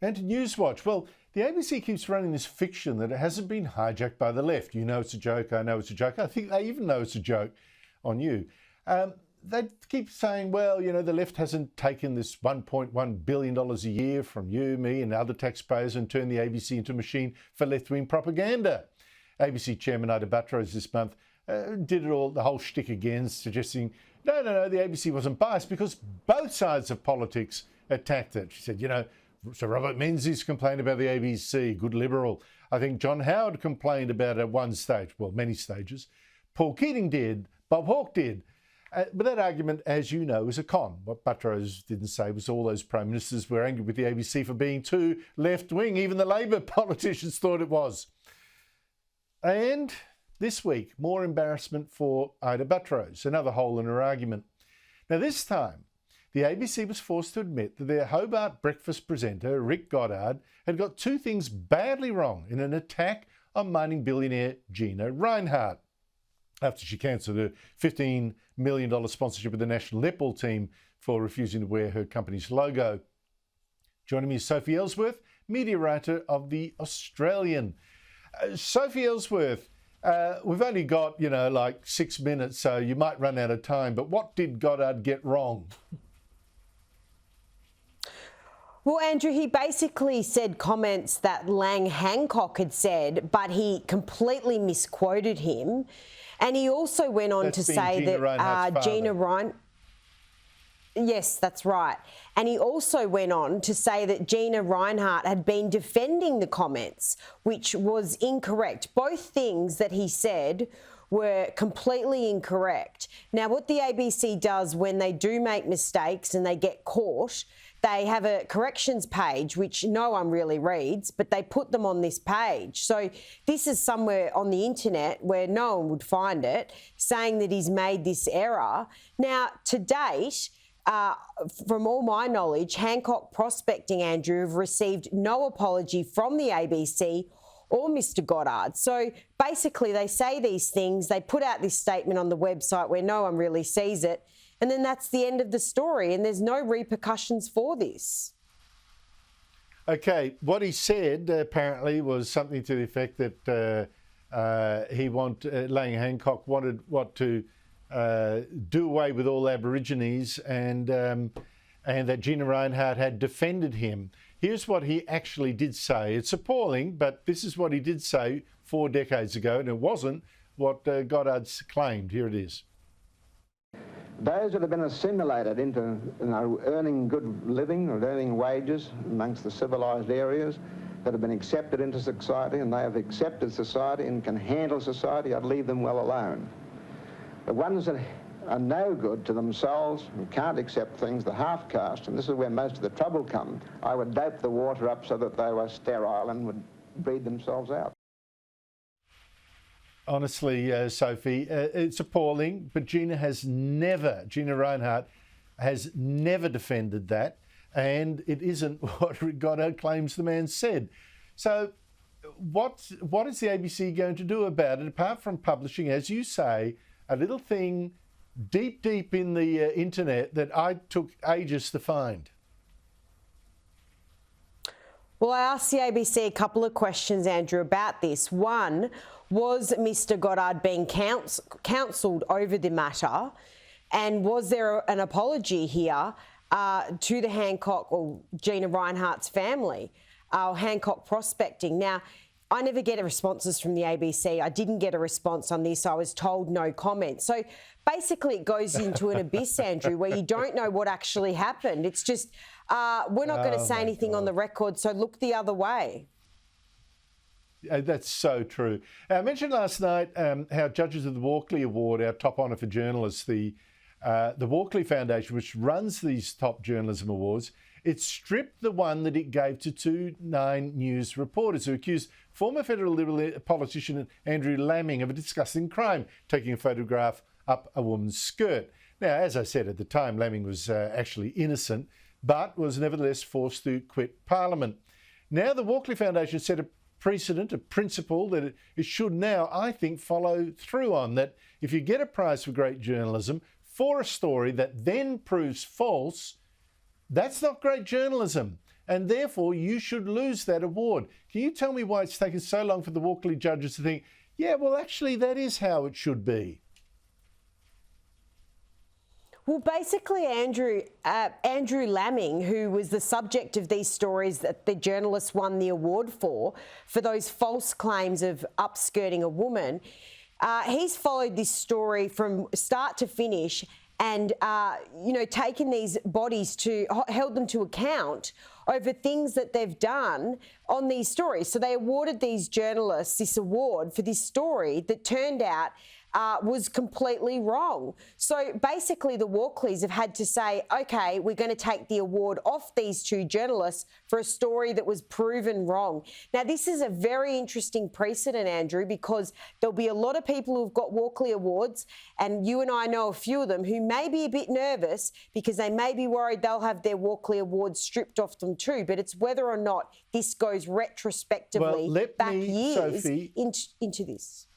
And to Newswatch, well, the ABC keeps running this fiction that it hasn't been hijacked by the left. You know it's a joke, I know it's a joke. I think they even know it's a joke on you. They keep saying, well, you know, the left hasn't taken this $1.1 billion a year from you, me and other taxpayers and turned the ABC into a machine for left-wing propaganda. ABC Chairman Ida Buttrose this month did it all, the whole shtick again, suggesting, no, the ABC wasn't biased because both sides of politics attacked it. She said, you know, so Robert Menzies complained about the ABC, good Liberal. I think John Howard complained about it at one stage, well, many stages. Paul Keating did, Bob Hawke did. But that argument, as you know, is a con. What Buttrose didn't say was all those Prime Ministers were angry with the ABC for being too left-wing. Even the Labor politicians thought it was. And this week, more embarrassment for Ida Buttrose, another hole in her argument. Now, this time, the ABC was forced to admit that their Hobart breakfast presenter, Ryk Goddard, had got two things badly wrong in an attack on mining billionaire Gina Rinehart, after she cancelled her $15 million sponsorship of the national netball team for refusing to wear her company's logo. Joining me is Sophie Elsworth, media writer of The Australian. Sophie Elsworth, we've only got, like 6 minutes, so you might run out of time, but what did Goddard get wrong? Well, Andrew, he basically said comments that Lang Hancock had said, but he completely misquoted him. And he also went on to say that Gina Reinhardt... Yes, that's right. And he also went on to say that Gina Rinehart had been defending the comments, which was incorrect. Both things that he said were completely incorrect. Now, what the ABC does when they do make mistakes and they get caught, they have a corrections page, which no one really reads, but they put them on this page. So this is somewhere on the internet where no one would find it, saying that he's made this error. Now, to date, from all my knowledge, Hancock Prospecting, Andrew, have received no apology from the ABC or Mr. Goddard. So basically they say these things, they put out this statement on the website where no one really sees it, and then that's the end of the story, and there's no repercussions for this. Okay, what he said apparently was something to the effect that Lang Hancock wanted to do away with all Aborigines, and that Gina Rinehart had defended him. Here's what he actually did say. It's appalling, but this is what he did say 4 decades ago, and it wasn't what Goddard's claimed. Here it is. Those that have been assimilated into earning good living or earning wages amongst the civilised areas, that have been accepted into society, and they have accepted society and can handle society, I'd leave them well alone. The ones that are no good to themselves and can't accept things, the half-caste, and this is where most of the trouble comes, I would dope the water up so that they were sterile and would breed themselves out. Honestly, Sophie, it's appalling, but Gina Rinehart has never defended that, and it isn't what Goddard claims the man said. So what is the ABC going to do about it, apart from publishing, as you say, a little thing deep in the internet that I took ages to find? Well, I asked the ABC a couple of questions, Andrew, about this. One, was Mr. Goddard being counselled over the matter? And was there an apology here to the Hancock or Gina Rinehart's family, Hancock Prospecting? Now, I never get responses from the ABC. I didn't get a response on this. I was told no comment. So basically it goes into an abyss, Andrew, where you don't know what actually happened. It's just, we're not going to say anything on the record, so look the other way. That's so true. I mentioned last night how judges of the Walkley Award, our top honour for journalists, the Walkley Foundation, which runs these top journalism awards, it stripped the one that it gave to two Nine News reporters who accused former federal Liberal politician Andrew Laming of a disgusting crime, taking a photograph up a woman's skirt. Now, as I said at the time, Laming was actually innocent, but was nevertheless forced to quit Parliament. Now the Walkley Foundation set a precedent, a principle that it should now, I think, follow through on, that if you get a prize for great journalism for a story that then proves false, that's not great journalism. and therefore you should lose that award. Can you tell me why it's taken so long for the Walkley judges to think, yeah, well, actually, that is how it should be? Well, basically, Andrew Lamming, who was the subject of these stories that the journalist won the award for those false claims of upskirting a woman, he's followed this story from start to finish and, taken these bodies held them to account over things that they've done on these stories. So they awarded these journalists this award for this story that turned out was completely wrong. So basically the Walkleys have had to say, okay, we're going to take the award off these two journalists for a story that was proven wrong. Now, this is a very interesting precedent, Andrew, because there'll be a lot of people who've got Walkley awards, and you and I know a few of them who may be a bit nervous because they may be worried they'll have their Walkley awards stripped off them too. But it's whether or not this goes retrospectively back years, Sophie, into this.